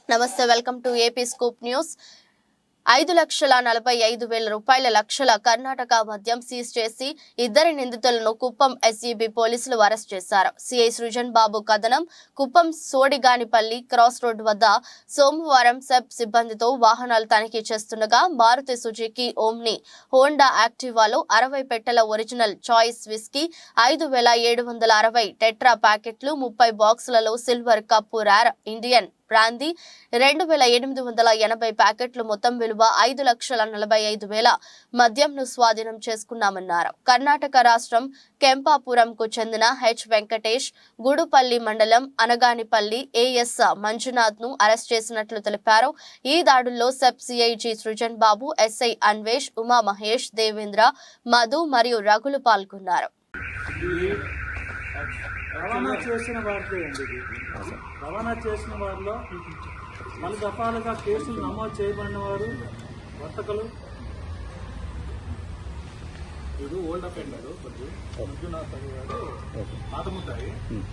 నమస్తే, welcome to AP scoop news. 5,45,000 రూపాయల లక్షల కర్ణాటక మద్యం సీజ్ చేసి ఇద్దరి నిందితులను కుప్పం ఎస్ఈబీ పోలీసులు అరెస్ట్ చేశారు. సిఐ సృజన్ బాబు కథనం. కుప్పం సోడిగానిపల్లి క్రాస్ రోడ్ వద్ద సోమవారం సెబ్ సిబ్బందితో వాహనాలు తనిఖీ చేస్తుండగా మారుతి సుజుకి ఓమ్ని హోండా యాక్టివాలో 60 పెట్టెల ఒరిజినల్ చాయిస్ విస్కీ, 5,760 టెట్రా ప్యాకెట్లు, 30 బాక్సులలో silver cup rare Indian brandy, 2,880 ప్యాకెట్లు మొత్తం విలువ 5,45,000 మద్యంను స్వాధీనం చేసుకున్నామన్నారు. కర్ణాటక రాష్ట్రం కెంపాపురంకు చెందిన హెచ్ వెంకటేష్, గుడుపల్లి మండలం అనగానిపల్లి ఏఎస్ మంజునాథ్ ను అరెస్ట్ చేసినట్లు తెలిపారు. ఈ దాడుల్లో సెబ్ సిఐజీ సృజన్ బాబు, ఎస్ఐ అన్వేష్, ఉమా మహేష్, దేవేంద్ర, మధు మరియు రఘులు పాల్గొన్నారు. రవాణా చేసిన వారిలో పలు దఫాలుగా కేసులు నమోదు చేయబడిన వారు వర్తకులు. వీడు ఓల్డ్ అఫెండర్ మంజునాథ్ గారు పాతముద్దాయి.